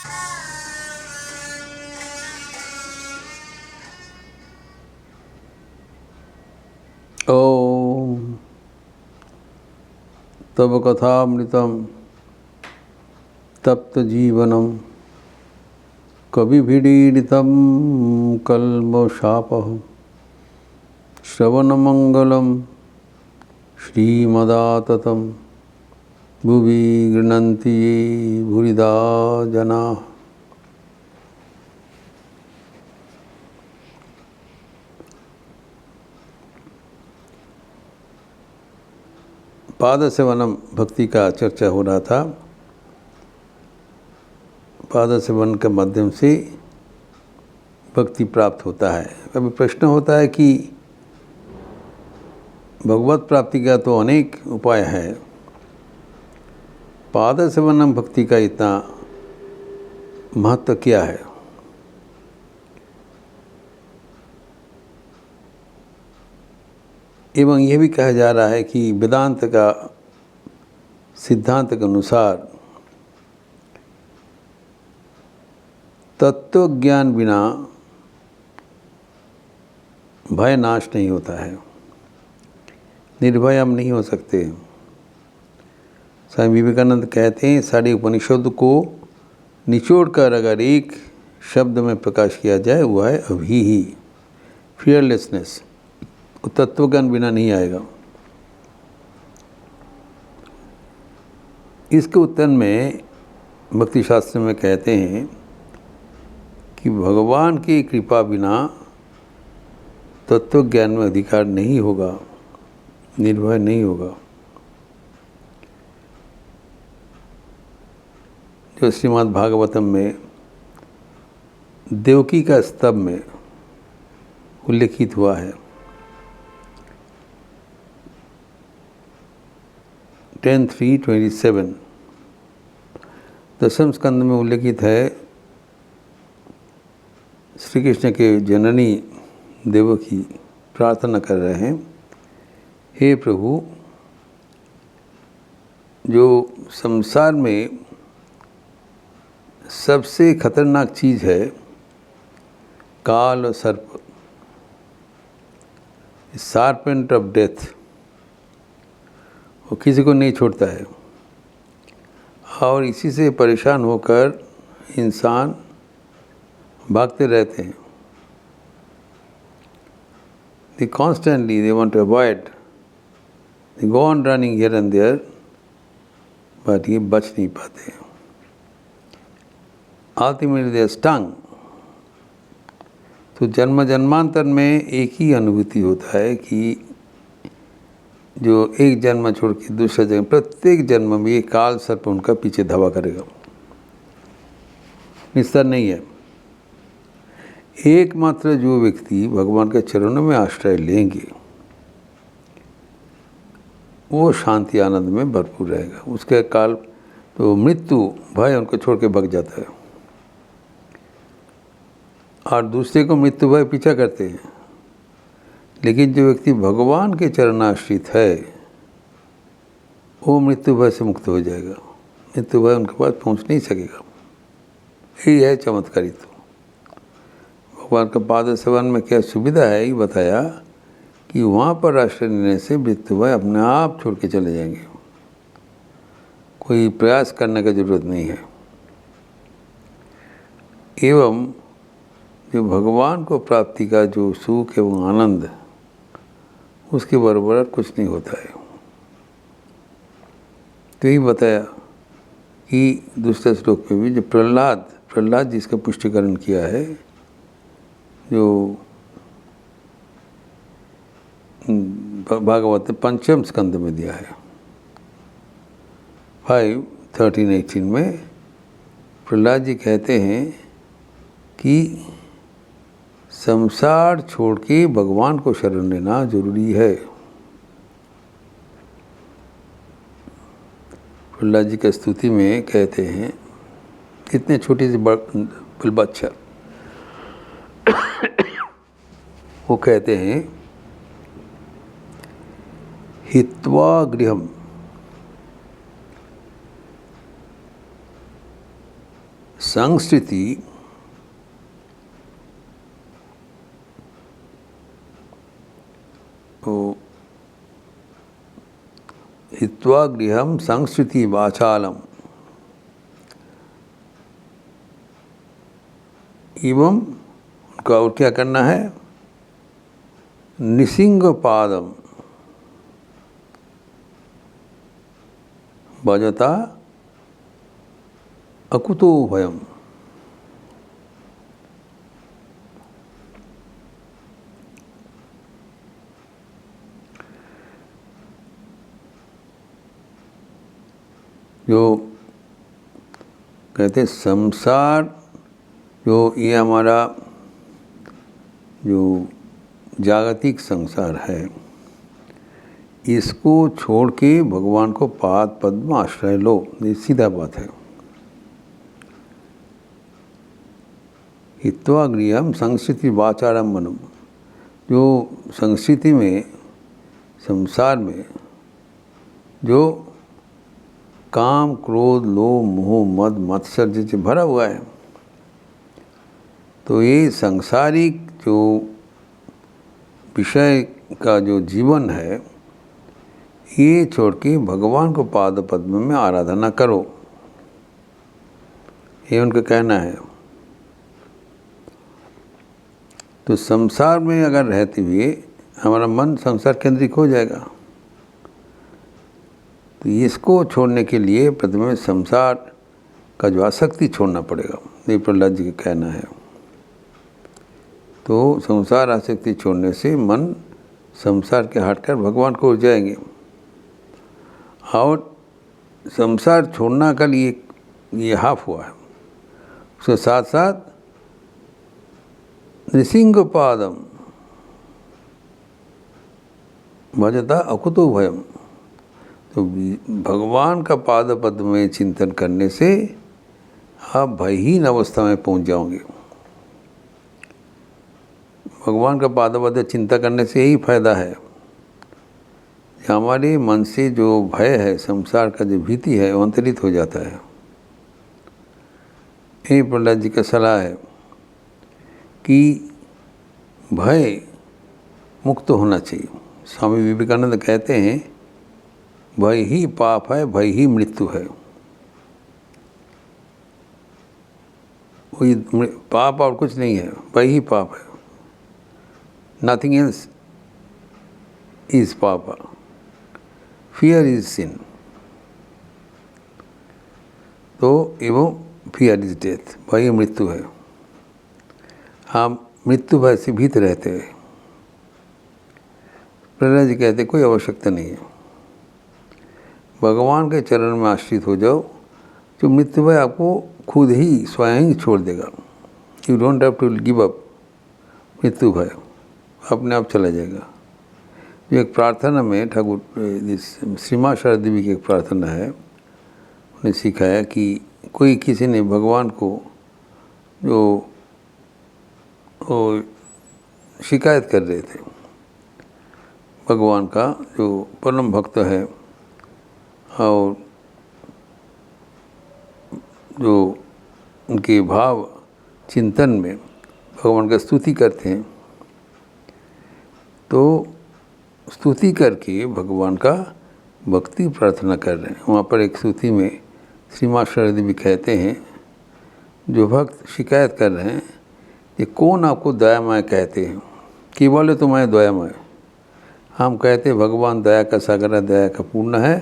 ओम तव कथामृतम तप्त जीवनम कविभिडीडितं कल्मषापहं श्रवणमंगलं श्रीमदाततं भुवि गृह्णन्ति ये भूरिदा जनाः। पाद सेवनम भक्ति का चर्चा हो रहा था। पाद सेवन के माध्यम से भक्ति प्राप्त होता है। कभी प्रश्न होता है कि भगवत प्राप्ति का तो अनेक उपाय है, पाद सेवनम भक्ति का इतना महत्व क्या है? एवं यह भी कहा जा रहा है कि वेदांत का सिद्धांत के अनुसार तत्व ज्ञान बिना भय नाश नहीं होता है, निर्भय हम नहीं हो सकते। स्वामी विवेकानंद कहते हैं सारे उपनिषद को निचोड़कर अगर एक शब्द में प्रकाश किया जाए वह है अभी ही, फियरलेसनेस। तत्वज्ञान बिना नहीं आएगा। इसके उत्तर में भक्ति शास्त्र में कहते हैं कि भगवान की कृपा बिना तत्व ज्ञान में अधिकार नहीं होगा, निर्भय नहीं होगा। जो श्रीमद् भागवतम में देवकी का स्तव में उल्लेखित हुआ है, 10:3:27 दशम स्कंद में उल्लेखित है। श्री कृष्ण के जननी देवकी प्रार्थना कर रहे हैं, हे प्रभु, जो संसार में सबसे खतरनाक चीज़ है काल और सर्प, सार्पेंट ऑफ डेथ, वो किसी को नहीं छोड़ता है और इसी से परेशान होकर इंसान भागते रहते हैं। They constantly they want to avoid, they go on running here and there, but ये बच नहीं पाते। Ultimately they are stung। तो जन्म जन्मांतर में एक ही अनुभूति होता है कि जो एक जन्म छोड़ के दूसरा जन्म, प्रत्येक जन्म में ये काल सर्प उनका पीछे धावा करेगा, निस्तार नहीं है। एकमात्र जो व्यक्ति भगवान के चरणों में आश्रय लेंगे वो शांति आनंद में भरपूर रहेगा। उसके काल तो मृत्यु भय उनको छोड़ के भाग जाता है और दूसरे को मृत्यु भय पीछा करते हैं। लेकिन जो व्यक्ति भगवान के चरणाश्रित है वो मृत्यु भय से मुक्त हो जाएगा, मृत्यु भय उनके पास पहुंच नहीं सकेगा। यही है चमत्कारित्व। भगवान का पाद सेवन में क्या सुविधा है ये बताया कि वहाँ पर आश्रय लेने से मृत्यु भय अपने आप छोड़ के चले जाएंगे, कोई प्रयास करने की जरूरत नहीं है। एवं जो भगवान को प्राप्ति का जो सुख एवं आनंद, उसके बराबर कुछ नहीं होता है। तो यही बताया कि दूसरे श्लोक में भी जो प्रहलाद जिसका पुष्टिकरण किया है, जो भागवत पंचम स्कंद में दिया है 5:13-18 में प्रहलाद जी कहते हैं कि संसार छोड़ के भगवान को शरण लेना जरूरी है। प्रहलाद जी की स्तुति में कहते हैं, इतने छोटी सी बच्चा वो कहते हैं, हित्वा गृहम संस्थिति तो हित्वा गृहम संस्कृति वाचालम एवं उनका और क्या करना है, निसिंग पादम भजता अकुतो भयम। जो कहते हैं संसार, जो ये हमारा जो जागतिक संसार है, इसको छोड़ के भगवान को पाद पद्म आश्रय लो, ये सीधा बात है। हित्वा गृहम संस्कृति वाचारम मनम, जो संस्कृति में, संसार में जो काम क्रोध लोभ मोह मद मत्सर्य से भरा हुआ है, तो ये सांसारिक जो विषय का जो जीवन है, ये छोड़ के भगवान को पाद पद्म में आराधना करो, ये उनका कहना है। तो संसार में अगर रहते हुए हमारा मन संसार केंद्रित हो जाएगा, तो इसको छोड़ने के लिए प्रथम संसार का जो आसक्ति छोड़ना पड़ेगा, ये प्रहलाद जी का कहना है। तो संसार आसक्ति छोड़ने से मन संसार के हटकर भगवान को जाएंगे। और संसार छोड़ना का लिए ये हाफ हुआ है, उसके साथ साथ नृसिंह पादम भजता अकुतो भयम, तो भगवान का पाद पद्म में चिंतन करने से आप भयहीन अवस्था में पहुंच जाओगे। भगवान का पाद पद्म चिंता करने से यही फायदा है, हमारे मन से जो भय है, संसार का जो भीति है, वो अंतरित हो जाता है। यही प्रहलाद जी का सलाह है कि भय मुक्त होना चाहिए। स्वामी विवेकानंद कहते हैं, भय ही पाप है, भय ही मृत्यु है। वही पाप और कुछ नहीं है, भय ही पाप है। नथिंग एल्स इज पाप, फियर इज सिन। तो एवं फियर इज डेथ, भय मृत्यु है। हम मृत्यु भय से भीत रहते हैं। प्रहलाद जी कहते कोई आवश्यकता नहीं है, भगवान के चरण में आश्रित हो जाओ, जो मृत्यु भय आपको खुद ही स्वयं ही छोड़ देगा। You don't have to give up मृत्यु भय, अपने आप चला जाएगा। जो एक प्रार्थना में ठाकुर श्रीमा शारदा देवी की एक प्रार्थना है, उन्हें सिखाया कि कोई किसी ने भगवान को जो शिकायत कर रहे थे, भगवान का जो परम भक्त है और जो उनके भाव चिंतन में भगवान का स्तुति करते हैं, तो स्तुति करके भगवान का भक्ति प्रार्थना कर रहे हैं। वहाँ पर एक स्तुति में श्री माँ शारदा देवी कहते हैं, जो भक्त शिकायत कर रहे हैं कि कौन आपको दयामय कहते हैं, कि बोले तुम्हें दयामय। हम कहते हैं भगवान दया का सागर है, दया का पूर्ण है।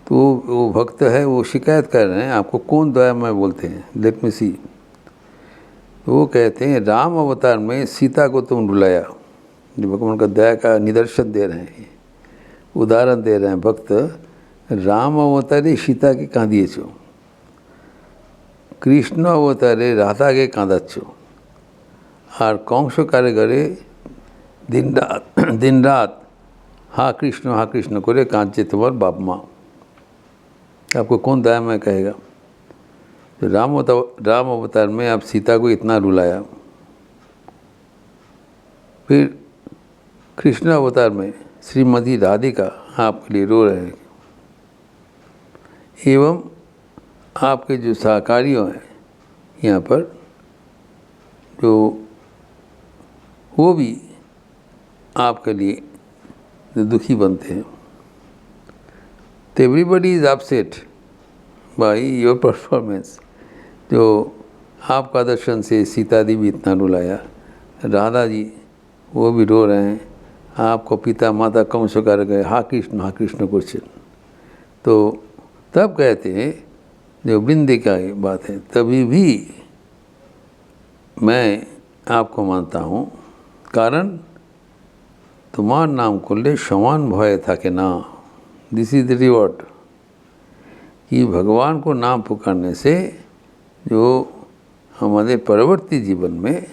तो वो भक्त है, वो शिकायत कर रहे हैं आपको कौन दयामय बोलते हैं, लेट मी सी। तो वो कहते हैं राम अवतार में सीता को तुम रुलाया, जो भगवान का दया का निदर्शन दे रहे हैं, उदाहरण दे रहे हैं भक्त। राम अवतारे सीता के कांदिए छो, कृष्ण अवतारे राधा के कांदाच्छो, और कंस कारीगरे दिन रात हाँ कृष्ण करे कांचे तुम्हार बाप माँ। आपको कौन दया में कहेगा। तो राम अवतार में आप सीता को इतना रुलाया, फिर कृष्ण अवतार में श्रीमती राधिका आपके लिए रो रहे हैं, एवं आपके जो सहकारियों हैं यहाँ पर जो वो भी आपके लिए दुखी बनते हैं। तो everybody is upset by your performance. जो आपका दर्शन से सीता दी भी इतना रुलाया, राधा जी वो भी रो रहे हैं, आपको पिता माता कम स्वीकार गए, हा कृष्ण कुछ। तो तब कहते हैं जो वृंद का बात है, तभी भी मैं आपको मानता हूँ, कारण तुम्हार नाम कुल्ले समान भय था कि ना। दिस इज द रिवॉर्ड, कि भगवान को नाम पुकारने से जो हमारे परवर्ती जीवन में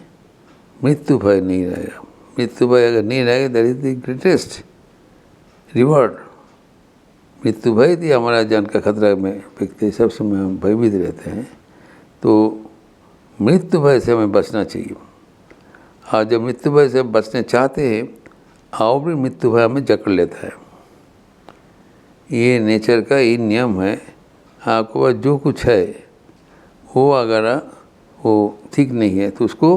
मृत्यु भय नहीं रहेगा। मृत्यु भय अगर नहीं रहेगा, that is the greatest reward. मृत्यु भय थी हमारा जान का खतरा में व्यक्ति सब समय हम भयभीत रहते हैं, तो मृत्यु भय से हमें बचना चाहिए। और जब मृत्यु भय से बचने चाहते हैं, और भी मृत्यु भय हमें जकड़ लेता है। ये नेचर का ही नियम है। आपके पास जो कुछ है वो अगर वो ठीक नहीं है तो उसको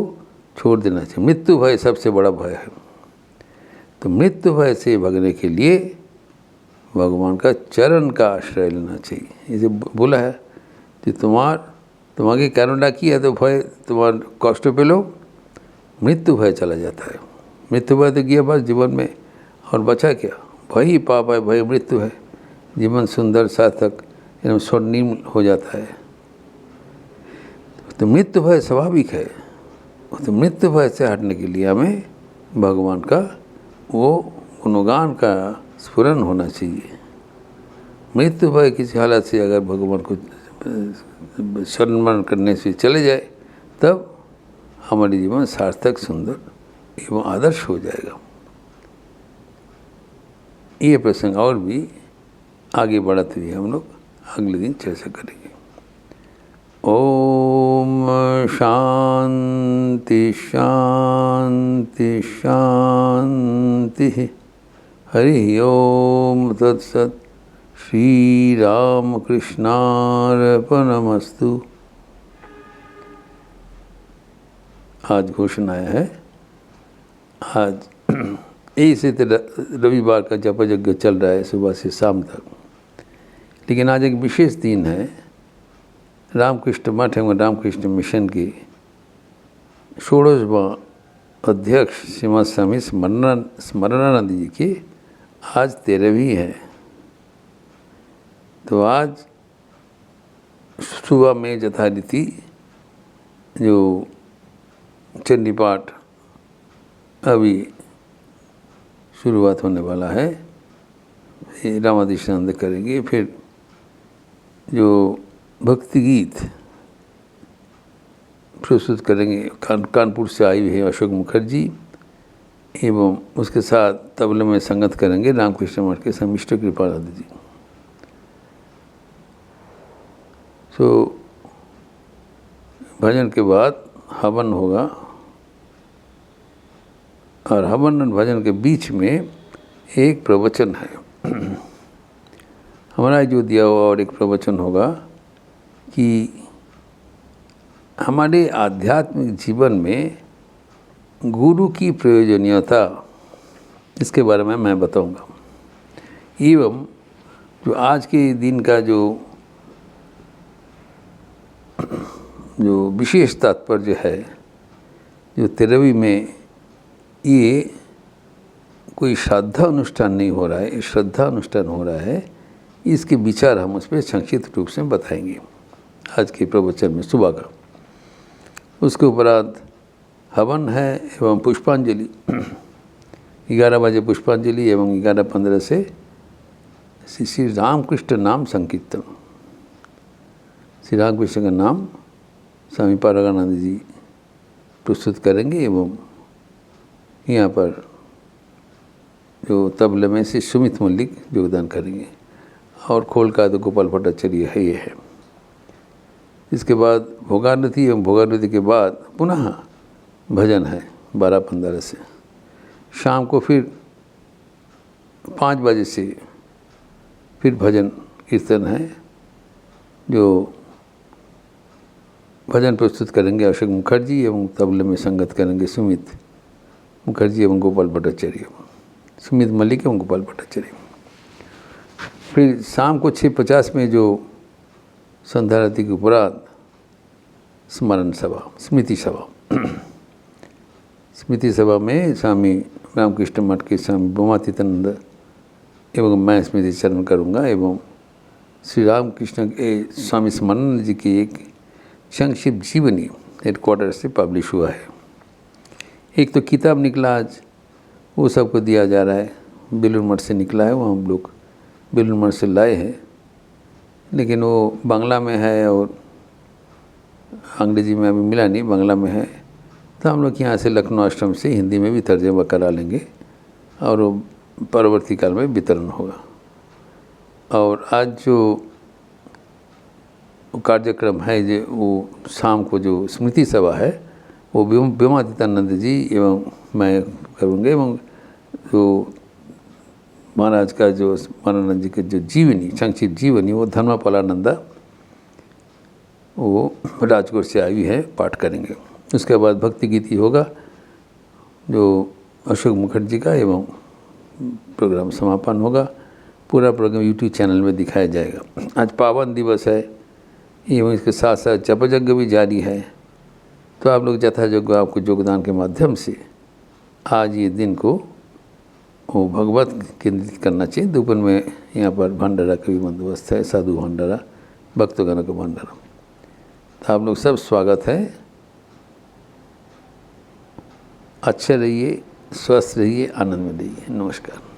छोड़ देना चाहिए। मृत्यु भय सबसे बड़ा भय है। तो मृत्यु भय से भगने के लिए भगवान का चरण का आश्रय लेना चाहिए। इसे बोला है कि तुम्हारी कारुणा की है तो भय तुम्हारे कष्ट पे लो, मृत्यु भय चला जाता है। मृत्यु भय तो गया बस जीवन में, और बचा क्या? भय पाप है, भय मृत्यु है। जीवन सुंदर सार्थक एकदम स्वर्णिम हो जाता है। तो मृत्यु भय स्वाभाविक है। तो मृत्यु भय से हटने के लिए हमें भगवान का वो गुणगान का स्फुरन होना चाहिए। मृत्यु भय किसी हालत से अगर भगवान को स्मरण करने से चले जाए, तब हमारे जीवन सार्थक, सुंदर एवं आदर्श हो जाएगा। ये प्रसंग और भी आगे बढ़ते हुए हम लोग अगले दिन चर्चा करेंगे। ओम शांति शांति शांति। हरि ओम तत्सत। श्री राम कृष्णार्पणमस्तु। आज घोषणा है, आज ऐसे तो रविवार का जप यज्ञ चल रहा है सुबह से शाम तक, लेकिन आज एक विशेष दिन है। रामकृष्ण मठ एवं रामकृष्ण मिशन के 16वां अध्यक्ष श्रीमद स्वामी स्मरणानंद जी की आज 13वीं है। तो आज सुबह में यथारीति जो चंडी पाठ अभी शुरुआत होने वाला है, रामाधीशानंद करेंगे। फिर जो भक्ति गीत प्रस्तुत करेंगे, कानपुर से आई हुई है अशोक मुखर्जी, एवं उसके साथ तबले में संगत करेंगे रामकृष्ण मठ के समिष्ट कृपानंद जी। तो भजन के बाद हवन होगा, और हवन और भजन के बीच में एक प्रवचन है हमारा जो दिया हुआ, और एक प्रवचन होगा कि हमारे आध्यात्मिक जीवन में गुरु की प्रयोजनीयता, इसके बारे में मैं बताऊंगा। एवं जो आज के दिन का जो विशेष तात्पर्य है, जो 13वीं में ये कोई श्रद्धा अनुष्ठान नहीं हो रहा है, श्रद्धा अनुष्ठान हो रहा है, इसके विचार हम उस पर संक्षिप्त रूप से बताएंगे आज के प्रवचन में सुबह का। उसके उपरांत हवन है एवं पुष्पांजलि 11 बजे पुष्पांजलि, एवं 11:15 से श्री रामकृष्ण नाम संकीर्तन। श्री रामकृष्ण का नाम स्वामी पारगानंद जी प्रस्तुत करेंगे, एवं यहाँ पर जो तबले में से सुमित मल्लिक योगदान करेंगे, और खोल का तो गोपाल भट्टाचार्य है ये है। इसके बाद भोगारती, एवं भोगारती के बाद पुनः भजन है 12:15 से। शाम को फिर 5 बजे से फिर भजन कीर्तन है, जो भजन प्रस्तुत करेंगे अशोक मुखर्जी एवं तबले में संगत करेंगे सुमित मुखर्जी एवं गोपाल भट्टाचार्य, सुमित मलिक एवं गोपाल भट्टाचार्य। फिर शाम को 6:50 में जो संध्या आरती के उपरांत स्मरण सभा, स्मृति सभा, स्मृति सभा में स्वामी रामकृष्ण मठ के स्वामी बोमातीतानंद एवं मैं स्मृति चरण करूँगा एवं श्री रामकृष्ण के स्वामी स्मरणानंद जी की एक संक्षिप्त जीवनी हेडक्वार्टर से पब्लिश हुआ है। एक तो किताब निकला आज, वो सबको दिया जा रहा है, बेलूर मठ से निकला है, वो हम लोग बेलूर मठ से लाए हैं, लेकिन वो बांग्ला में है और अंग्रेजी में अभी मिला नहीं, बांग्ला में है। तो हम लोग यहाँ से लखनऊ आश्रम से हिंदी में भी तर्जमा करा लेंगे और वो परवर्ती काल में वितरण होगा। और आज जो कार्यक्रम है जो वो शाम को जो स्मृति सभा है वो बोमातीतानंद जी एवं मैं करूँगे एवं जो महाराज का जो स्मरणानंद जी की जो जीवनी संक्षिप्त जीवनी वो धर्मपालानंदा वो राजकोट से आई है पाठ करेंगे। उसके बाद भक्ति गीति होगा जो अशोक मुखर्जी का एवं प्रोग्राम समापन होगा। पूरा प्रोग्राम यूट्यूब चैनल में दिखाया जाएगा। आज पावन दिवस है एवं इसके साथ साथ जप यज्ञ भी जारी है, तो आप लोग यथायोग्य आपको योगदान के माध्यम से आज ये दिन को वो भगवत केंद्रित करना चाहिए। दोपहर में यहाँ पर भंडारा का भी बंदोबस्त है, साधु भंडारा, भक्तगणों का भंडारा। तो आप लोग सब स्वागत है। अच्छे रहिए, स्वस्थ रहिए, आनंद में रहिए। नमस्कार।